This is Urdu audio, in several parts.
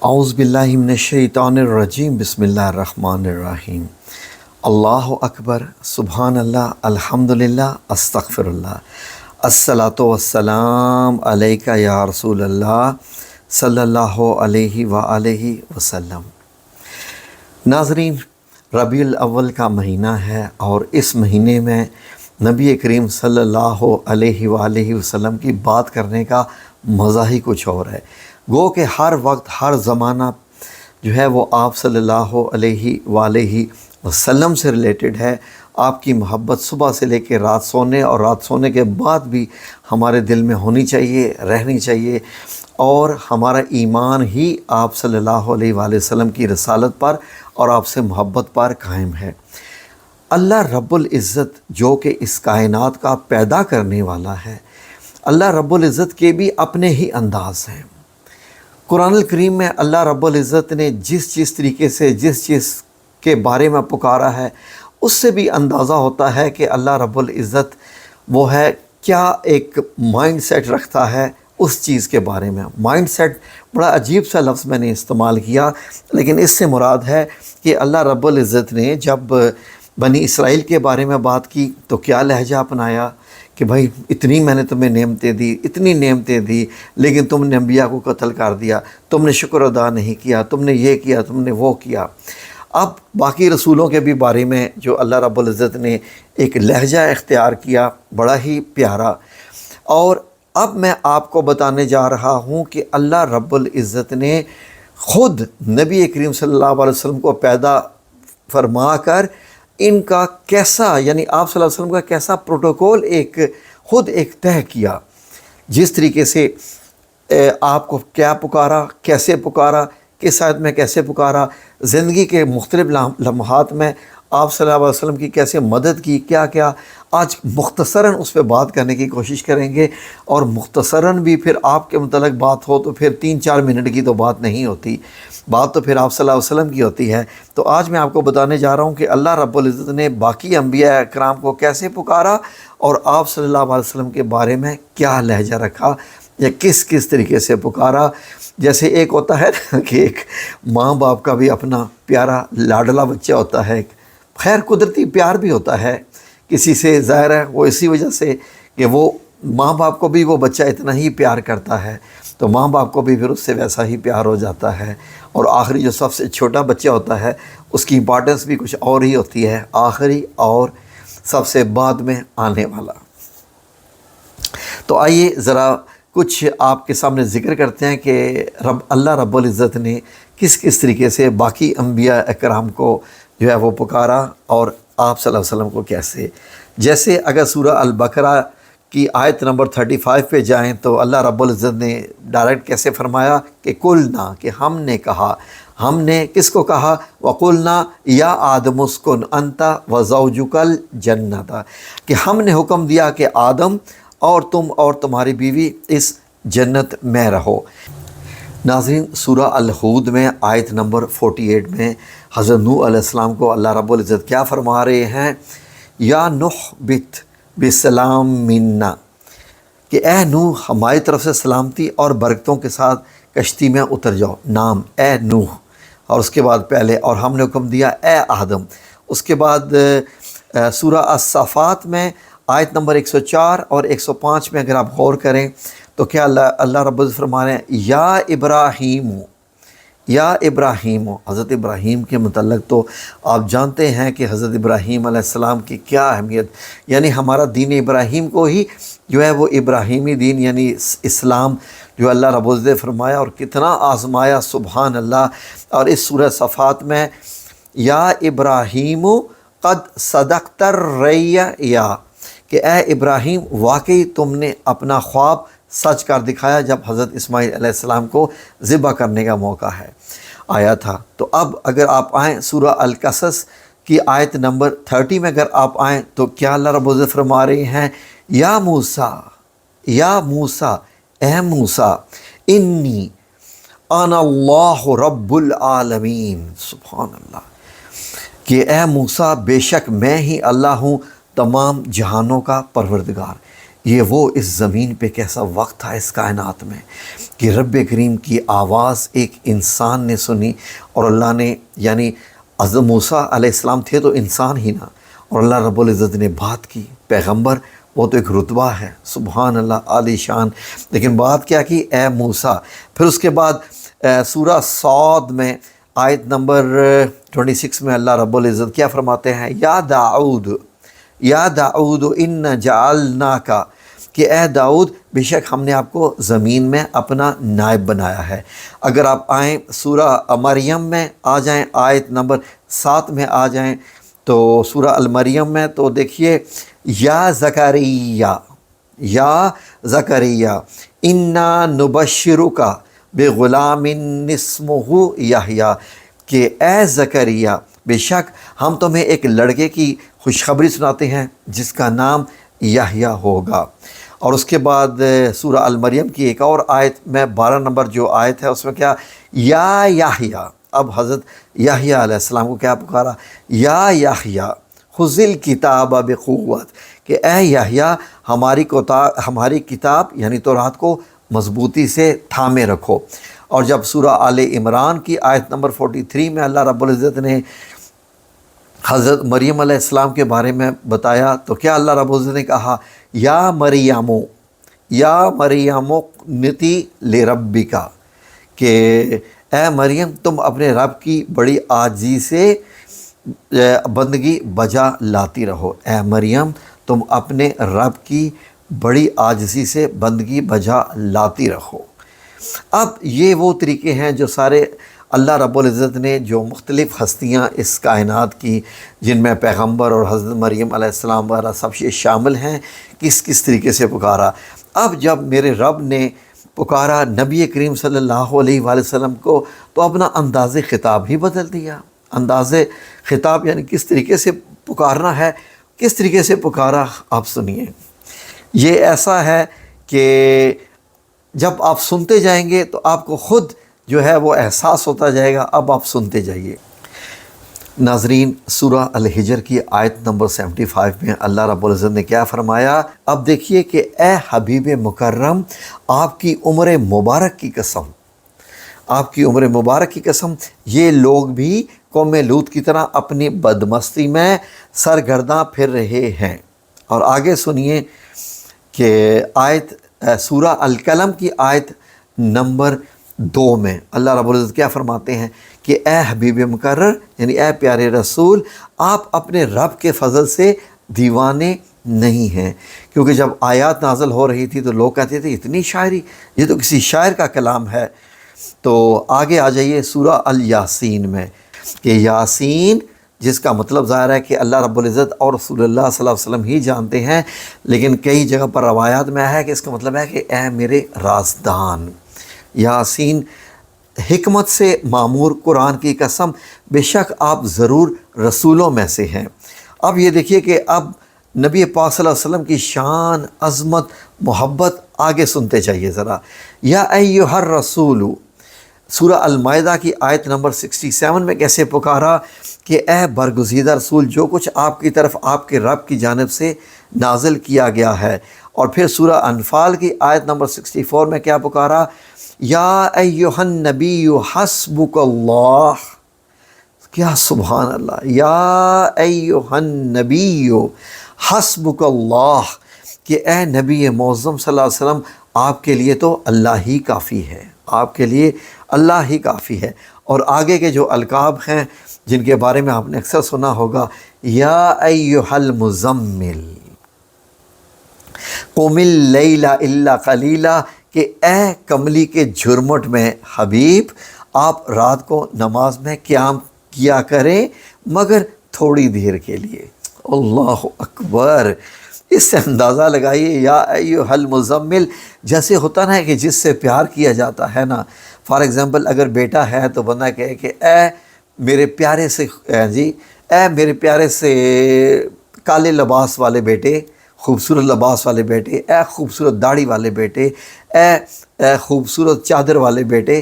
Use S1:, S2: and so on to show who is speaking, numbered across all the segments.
S1: اعوذ باللہ من الشیطان الرجیم بسم اللہ الرحمن الرحیم اللہ اکبر سبحان اللہ الحمدللہ استغفر اللہ الصلاۃ والسلام علیک یا رسول اللہ صلی اللہ علیہ وآلہ وسلم۔ ناظرین، ربیع الاول کا مہینہ ہے اور اس مہینے میں نبی کریم صلی اللہ علیہ وآلہ وسلم کی بات کرنے کا مزہ ہی کچھ اور ہے۔ گو کہ ہر وقت ہر زمانہ جو ہے وہ آپ صلی اللہ علیہ وآلہ وسلم سے ریلیٹڈ ہے۔ آپ کی محبت صبح سے لے کے رات سونے اور رات سونے کے بعد بھی ہمارے دل میں ہونی چاہیے، رہنی چاہیے، اور ہمارا ایمان ہی آپ صلی اللہ علیہ وآلہ وسلم کی رسالت پر اور آپ سے محبت پر قائم ہے۔ اللہ رب العزت جو کہ اس کائنات کا پیدا کرنے والا ہے، اللہ رب العزت کے بھی اپنے ہی انداز ہیں۔ قرآن الکریم میں اللہ رب العزت نے جس طریقے سے جس چیز کے بارے میں پکارا ہے، اس سے بھی اندازہ ہوتا ہے کہ اللہ رب العزت وہ ہے کیا ایک مائنڈ سیٹ رکھتا ہے اس چیز کے بارے میں۔ مائنڈ سیٹ بڑا عجیب سا لفظ میں نے استعمال کیا، لیکن اس سے مراد ہے کہ اللہ رب العزت نے جب بنی اسرائیل کے بارے میں بات کی تو کیا لہجہ اپنایا کہ بھائی اتنی میں نے تمہیں نعمتیں دی، اتنی نعمتیں دی، لیکن تم نے انبیاء کو قتل کر دیا، تم نے شکر ادا نہیں کیا، تم نے یہ کیا، تم نے وہ کیا۔ اب باقی رسولوں کے بھی بارے میں جو اللہ رب العزت نے ایک لہجہ اختیار کیا بڑا ہی پیارا، اور اب میں آپ کو بتانے جا رہا ہوں کہ اللہ رب العزت نے خود نبی کریم صلی اللہ علیہ وسلم کو پیدا فرما کر ان کا کیسا، یعنی آپ صلی اللہ علیہ وسلم کا کیسا پروٹوکول خود ایک طے کیا، جس طریقے سے آپ کو کیا پکارا، کیسے پکارا، کس حالت میں کیسے پکارا، زندگی کے مختلف لمحات میں آپ صلی اللہ علیہ وسلم کی کیسے مدد کی، کیا کیا، آج مختصراً اس پہ بات کرنے کی کوشش کریں گے۔ اور مختصراً بھی پھر آپ کے متعلق بات ہو تو پھر 3-4 منٹ کی تو بات نہیں ہوتی، بات تو پھر آپ صلی اللہ علیہ وسلم کی ہوتی ہے۔ تو آج میں آپ کو بتانے جا رہا ہوں کہ اللہ رب العزت نے باقی انبیاء اکرام کو کیسے پکارا اور آپ صلی اللہ علیہ وسلم کے بارے میں کیا لہجہ رکھا یا کس طریقے سے پکارا۔ جیسے ایک ہوتا ہے کہ ایک ماں باپ کا بھی اپنا پیارا لاڈلا بچہ ہوتا ہے، خیر قدرتی پیار بھی ہوتا ہے کسی سے، ظاہر ہے وہ اسی وجہ سے کہ وہ ماں باپ کو بھی وہ بچہ اتنا ہی پیار کرتا ہے تو ماں باپ کو بھی پھر اس سے ویسا ہی پیار ہو جاتا ہے، اور آخری جو سب سے چھوٹا بچہ ہوتا ہے اس کی امپارٹنس بھی کچھ اور ہی ہوتی ہے، آخری اور سب سے بعد میں آنے والا۔ تو آئیے ذرا کچھ آپ کے سامنے ذکر کرتے ہیں کہ اللہ رب العزت نے کس طریقے سے باقی انبیاء اکرام کو جو ہے وہ پکارا اور آپ صلی اللہ علیہ وسلم کو کیسے۔ جیسے اگر سورہ البقرہ کی آیت نمبر 35 پہ جائیں تو اللہ رب العزت نے ڈائریکٹ کیسے فرمایا کہ قُلْنَا، کہ ہم نے کہا، ہم نے کس کو کہا، وَقُلْنَا يَا آدَمُ اسْكُنْ أَنْتَ وَزَوْجُكَ الْجَنَّةَ، کہ ہم نے حکم دیا کہ آدم اور تم اور تمہاری بیوی اس جنت میں رہو۔ ناظرین، سورہ الہود میں آیت نمبر 48 میں حضرت نوح علیہ السلام کو اللہ رب العزت کیا فرما رہے ہیں، یا نوح بت بسلام منا، کہ اے نوح ہماری طرف سے سلامتی اور برکتوں کے ساتھ کشتی میں اتر جاؤ، نام اے نوح، اور اس کے بعد پہلے اور ہم نے حکم دیا اے آدم۔ اس کے بعد سورہ الصافات میں آیت نمبر 104 اور 105 میں اگر آپ غور کریں تو کیا اللہ رب العزت فرما رہے ہیں، یا ابراہیم، یا ابراہیم، حضرت ابراہیم کے متعلق تو آپ جانتے ہیں کہ حضرت ابراہیم علیہ السلام کی کیا اہمیت، یعنی ہمارا دین ابراہیم کو ہی جو ہے وہ ابراہیمی دین یعنی اسلام جو اللہ رب العزت نے فرمایا اور کتنا آزمایا، سبحان اللہ۔ اور اس سورہ صفات میں یا ابراہیم قد صدقت الرؤیا، کہ اے ابراہیم واقعی تم نے اپنا خواب سچ کر دکھایا جب حضرت اسماعیل علیہ السلام کو ذبح کرنے کا موقع آیا تھا۔ تو اب اگر آپ آئیں سورہ القصص کی آیت نمبر 30 میں اگر آپ آئیں تو کیا اللہ رب العزت فرما رہے ہیں، یا موسیٰ، یا موسیٰ، اے موسیٰ، انی انا اللہ رب العالمین، سبحان اللہ، کہ اے موسیٰ بے شک میں ہی اللہ ہوں تمام جہانوں کا پروردگار۔ یہ وہ اس زمین پہ کیسا وقت تھا اس کائنات میں کہ رب کریم کی آواز ایک انسان نے سنی، اور اللہ نے، یعنی حضرت موسیٰ علیہ السلام تھے تو انسان ہی نا، اور اللہ رب العزت نے بات کی۔ پیغمبر وہ تو ایک رتبہ ہے، سبحان اللہ، عالی شان، لیکن بات کیا کی؟ اے موسیٰ۔ پھر اس کے بعد سورہ صاد میں آیت نمبر 26 میں اللہ رب العزت کیا فرماتے ہیں؟ یا داؤد ان جعلناک، کہ اے داؤد بے شک ہم نے آپ کو زمین میں اپنا نائب بنایا ہے۔ اگر آپ آئیں سورہ مریم میں آ جائیں، آیت نمبر 7 میں آ جائیں تو سورہ المریم میں تو دیکھیے، یا زکریا انا نبشرک بغلام اسمہ یحییٰ، کہ اے زکریا بے شک ہم تمہیں ایک لڑکے کی خوشخبری سناتے ہیں جس کا نام یحییٰ ہوگا۔ اور اس کے بعد سورہ المریم کی ایک اور آیت میں 12 نمبر جو آیت ہے اس میں کیا؟ یا یحییٰ، اب حضرت یحییٰ علیہ السلام کو کیا پکارا؟ یا یحییٰ خذ الکتاب بقوت، کہ اے یحییٰ ہماری کتاب یعنی تورات کو مضبوطی سے تھامے رکھو۔ اور جب سورہ آل عمران کی آیت نمبر 43 میں اللہ رب العزت نے حضرت مریم علیہ السلام کے بارے میں بتایا تو کیا اللہ رب العزت نے کہا؟ یا مریم اقنتی لربک، کہ اے مریم تم اپنے رب کی بڑی عاجزی سے بندگی بجا لاتی رہو، اے مریم تم اپنے رب کی بڑی عاجزی سے بندگی بجا لاتی رہو۔ اب یہ وہ طریقے ہیں جو سارے اللہ رب العزت نے جو مختلف ہستیاں اس کائنات کی، جن میں پیغمبر اور حضرت مریم علیہ السلام وغیرہ سب یہ شامل ہیں، کس طریقے سے پکارا۔ اب جب میرے رب نے پکارا نبی کریم صلی اللہ علیہ وآلہ وسلم کو تو اپنا انداز خطاب ہی بدل دیا۔ انداز خطاب یعنی کس طریقے سے پکارنا ہے، کس طریقے سے پکارا آپ سنیے۔ یہ ایسا ہے کہ جب آپ سنتے جائیں گے تو آپ کو خود جو ہے وہ احساس ہوتا جائے گا۔ اب آپ سنتے جائیے۔ ناظرین، سورہ الحجر کی آیت نمبر 75 میں اللہ رب العزت نے کیا فرمایا؟ اب دیکھیے کہ اے حبیب مکرم، آپ کی عمر مبارک کی قسم، آپ کی عمر مبارک کی قسم، یہ لوگ بھی قوم لوط کی طرح اپنی بدمستی میں سرگرداں پھر رہے ہیں۔ اور آگے سنیے کہ آیت سورہ القلم کی آیت نمبر 2 میں اللہ رب العزت کیا فرماتے ہیں کہ اے حبیب مکرر، یعنی اے پیارے رسول، آپ اپنے رب کے فضل سے دیوانے نہیں ہیں۔ کیونکہ جب آیات نازل ہو رہی تھی تو لوگ کہتے تھے اتنی شاعری، یہ تو کسی شاعر کا کلام ہے۔ تو آگے آ جائیے سورہ الیاسین میں، کہ یاسین جس کا مطلب ظاہر ہے کہ اللہ رب العزت اور رسول اللہ صلی اللہ علیہ وسلم ہی جانتے ہیں، لیکن کئی جگہ پر روایات میں آیا ہے کہ اس کا مطلب ہے کہ اے میرے رازدان۔ یاسین حکمت سے معمور قرآن کی قسم، بے شک آپ ضرور رسولوں میں سے ہیں۔ اب یہ دیکھیے کہ اب نبی پاک صلی اللہ علیہ وسلم کی شان، عظمت، محبت آگے سنتے چاہیے ذرا۔ یا ایھا الرسول، سورہ المائدہ کی آیت نمبر 67 میں کیسے پکارا کہ اے برگزیدہ رسول، جو کچھ آپ کی طرف آپ کے رب کی جانب سے نازل کیا گیا ہے۔ اور پھر سورہ انفال کی آیت نمبر 64 میں کیا پکارا؟ یا ایھا النبی حسبک اللہ، کیا سبحان اللہ، یا ایھا النبی حسبک اللہ، کہ اے نبی معظم صلی اللہ علیہ وسلم آپ کے لیے تو اللہ ہی کافی ہے، آپ کے لیے اللہ ہی کافی ہے۔ اور آگے کے جو القاب ہیں جن کے بارے میں آپ نے اکثر سنا ہوگا، یا ایھا المزمل قم اللیل الا قلیلا، کہ اے کملی کے جھرمٹ میں حبیب آپ رات کو نماز میں قیام کیا کریں مگر تھوڑی دیر کے لیے۔ اللہ اکبر، اس سے اندازہ لگائیے، یا ایھا المزمل، جیسے ہوتا نا کہ جس سے پیار کیا جاتا ہے نا، فار ایگزامپل اگر بیٹا ہے تو بندہ کہے کہ اے میرے پیارے سے اے میرے پیارے سے کالے لباس والے بیٹے، خوبصورت لباس والے بیٹے، اے خوبصورت داڑھی والے بیٹے، اے خوبصورت چادر والے بیٹے،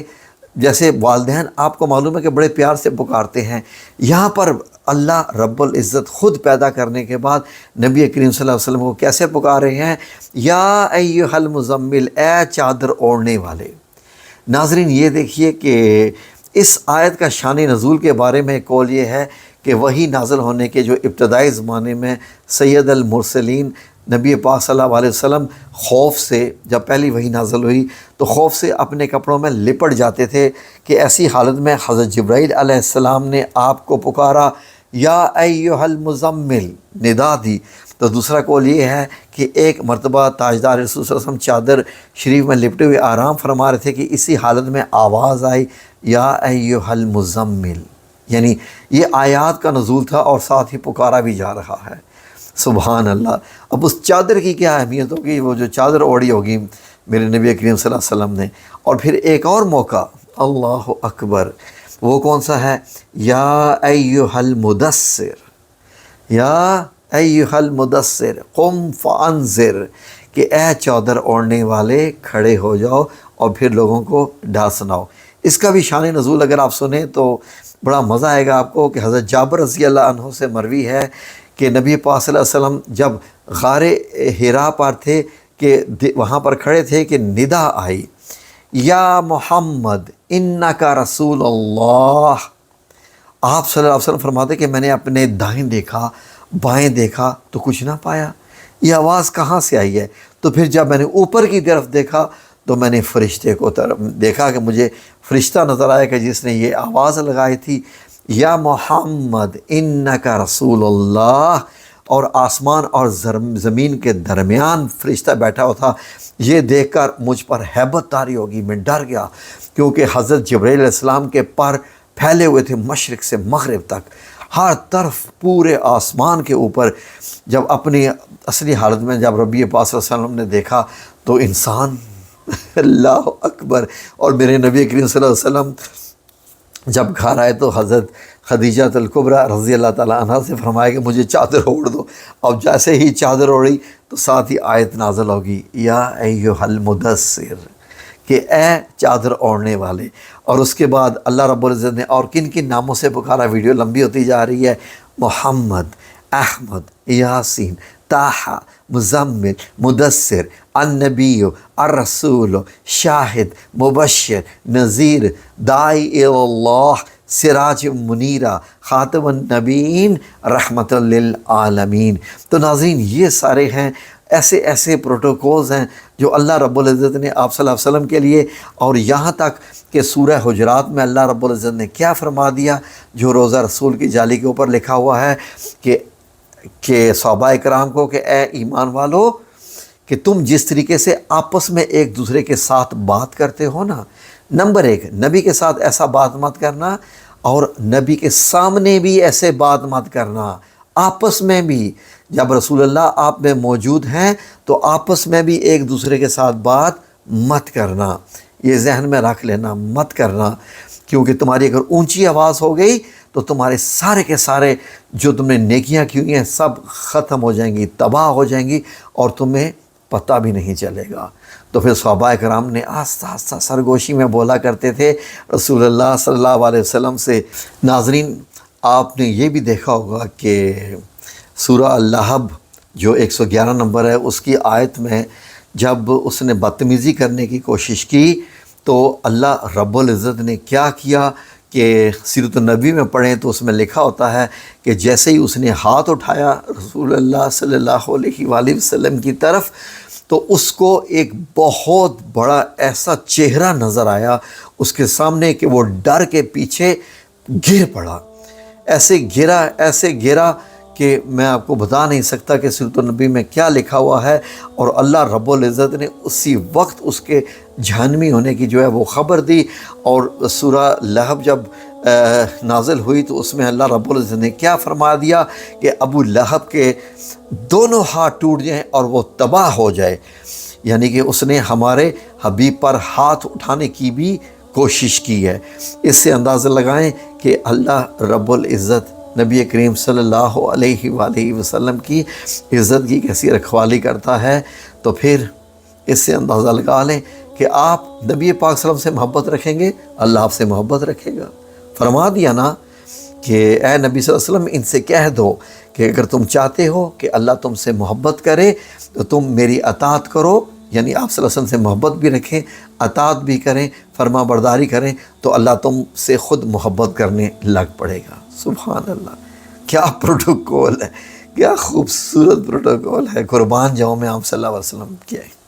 S1: جیسے والدین آپ کو معلوم ہے کہ بڑے پیار سے پکارتے ہیں۔ یہاں پر اللہ رب العزت خود پیدا کرنے کے بعد نبی کریم صلی اللہ علیہ وسلم کو کیسے پکارے ہیں؟ یا ایھا المزمل، اے چادر اوڑھنے والے۔ ناظرین یہ دیکھیے کہ اس آیت کا شان نزول کے بارے میں قول یہ ہے کہ وحی نازل ہونے کے جو ابتدائی زمانے میں سید المرسلین نبی پاک صلی اللہ علیہ وسلم خوف سے، جب پہلی وحی نازل ہوئی تو خوف سے اپنے کپڑوں میں لپٹ جاتے تھے کہ ایسی حالت میں حضرت جبرائیل علیہ السلام نے آپ کو پکارا، یا ایھا المزمل، ندا دی۔ تو دوسرا قول یہ ہے کہ ایک مرتبہ تاجدار رسول صلی اللہ علیہ وسلم چادر شریف میں لپٹے ہوئے آرام فرما رہے تھے کہ اسی حالت میں آواز آئی، یا ایھا المزمل، یعنی یہ آیات کا نزول تھا اور ساتھ ہی پکارا بھی جا رہا ہے۔ سبحان اللہ۔ اب اس چادر کی کیا اہمیت ہوگی، وہ جو چادر اوڑھی ہوگی میرے نبی کریم صلی اللہ علیہ وسلم نے۔ اور پھر ایک اور موقع، اللہ اکبر، وہ کون سا ہے؟ یا ایھا المدثر، یا ایھا المدثر قم فانذر، کہ اے چادر اوڑھنے والے کھڑے ہو جاؤ اور پھر لوگوں کو ڈھا سناؤ۔ اس کا بھی شان نزول اگر آپ سنیں تو بڑا مزہ آئے گا آپ کو کہ حضرت جابر رضی اللہ عنہ سے مروی ہے کہ نبی پاک صلی اللہ علیہ وسلم جب غار حرا پر تھے کہ وہاں پر کھڑے تھے کہ ندا آئی، یا محمد انک رسول اللہ۔ آپ صلی اللہ علیہ وسلم فرماتے کہ میں نے اپنے دائیں دیکھا، بائیں دیکھا تو کچھ نہ پایا، یہ آواز کہاں سے آئی ہے؟ تو پھر جب میں نے اوپر کی طرف دیکھا تو میں نے فرشتے کو دیکھا کہ مجھے فرشتہ نظر آیا کہ جس نے یہ آواز لگائی تھی، یا محمد انک رسول اللہ، اور آسمان اور زمین کے درمیان فرشتہ بیٹھا ہوا تھا۔ یہ دیکھ کر مجھ پر ہیبت طاری ہوگی، میں ڈر گیا، کیونکہ حضرت جبرائیل علیہ السلام کے پر پھیلے ہوئے تھے مشرق سے مغرب تک، ہر طرف پورے آسمان کے اوپر۔ جب اپنی اصلی حالت میں جب ربی پاک صلی اللہ علیہ وسلم نے دیکھا تو انسان اللہ اکبر۔ اور میرے نبی کریم صلی اللہ علیہ وسلم جب گھر آئے تو حضرت خدیجہ الکبریٰ رضی اللہ تعالیٰ عنہ سے فرمایا کہ مجھے چادر اوڑھ دو۔ اب جیسے ہی چادر اوڑھی تو ساتھ ہی آیت نازل ہوگی، یا ایھا المدثر، کہ اے چادر اوڑھنے والے۔ اور اس کے بعد اللہ رب العزت نے اور کن کن ناموں سے پکارا، ویڈیو لمبی ہوتی جا رہی ہے، محمد، احمد، یاسین، طٰہٰ، مزمل، مدثر، النبی، الرسول، شاہد، مبشر، نذیر، داعی اللہ، سراج منیرہ، خاتم النبیین، رحمت للعالمین۔ تو ناظرین یہ سارے ہیں ایسے پروٹوکولز ہیں جو اللہ رب العزت نے آپ صلی اللہ علیہ وسلم کے لیے، اور یہاں تک کہ سورہ حجرات میں اللہ رب العزت نے کیا فرما دیا، جو روزہ رسول کی جالی کے اوپر لکھا ہوا ہے کہ صحابہ اکرام کو کہ اے ایمان والو، کہ تم جس طریقے سے آپس میں ایک دوسرے کے ساتھ بات کرتے ہو نا، نمبر ایک، نبی کے ساتھ ایسا بات مت کرنا، اور نبی کے سامنے بھی ایسے بات مت کرنا، آپس میں بھی جب رسول اللہ آپ میں موجود ہیں تو آپس میں بھی ایک دوسرے کے ساتھ بات مت کرنا۔ یہ ذہن میں رکھ لینا، مت کرنا، کیونکہ تمہاری اگر اونچی آواز ہو گئی تو تمہارے سارے کے سارے جو تم نے نیکیاں کی ہوئی ہیں سب ختم ہو جائیں گی، تباہ ہو جائیں گی، اور تمہیں پتہ بھی نہیں چلے گا۔ تو پھر صحابہ اکرام نے آہستہ آہستہ سرگوشی میں بولا کرتے تھے رسول اللہ صلی اللہ علیہ وسلم سے۔ ناظرین آپ نے یہ بھی دیکھا ہوگا کہ سورہ اللہب جو 111 نمبر ہے، اس کی آیت میں جب اس نے بدتمیزی کرنے کی کوشش کی تو اللہ رب العزت نے کیا کیا کہ سیرت النبی میں پڑھیں تو اس میں لکھا ہوتا ہے کہ جیسے ہی اس نے ہاتھ اٹھایا رسول اللہ صلی اللہ علیہ وآلہ وسلم کی طرف، تو اس کو ایک بہت بڑا ایسا چہرہ نظر آیا اس کے سامنے کہ وہ ڈر کے پیچھے گر پڑا، ایسے گرا کہ میں آپ کو بتا نہیں سکتا کہ سیرت النبی میں کیا لکھا ہوا ہے۔ اور اللہ رب العزت نے اسی وقت اس کے جہنمی ہونے کی جو ہے وہ خبر دی۔ اور سورہ لہب جب نازل ہوئی تو اس میں اللہ رب العزت نے کیا فرما دیا کہ ابو لہب کے دونوں ہاتھ ٹوٹ جائیں اور وہ تباہ ہو جائے، یعنی کہ اس نے ہمارے حبیب پر ہاتھ اٹھانے کی بھی کوشش کی ہے۔ اس سے اندازہ لگائیں کہ اللہ رب العزت نبی کریم صلی اللہ علیہ وآلہ وسلم کی عزت کی کیسی رکھوالی کرتا ہے۔ تو پھر اس سے اندازہ لگا لیں کہ آپ نبی پاک صلی اللہ علیہ وسلم سے محبت رکھیں گے، اللہ آپ سے محبت رکھے گا۔ فرما دیا نا کہ اے نبی صلی اللہ علیہ وسلم ان سے کہہ دو کہ اگر تم چاہتے ہو کہ اللہ تم سے محبت کرے تو تم میری اطاعت کرو، یعنی آپ صلی اللہ علیہ وسلم سے محبت بھی رکھیں، اطاعت بھی کریں، فرما برداری کریں، تو اللہ تم سے خود محبت کرنے لگ پڑے گا۔ سبحان اللہ، کیا پروٹوکول ہے، کیا خوبصورت پروٹوکول ہے، قربان جاؤں میں آپ صلی اللہ علیہ وسلم کیا ہے۔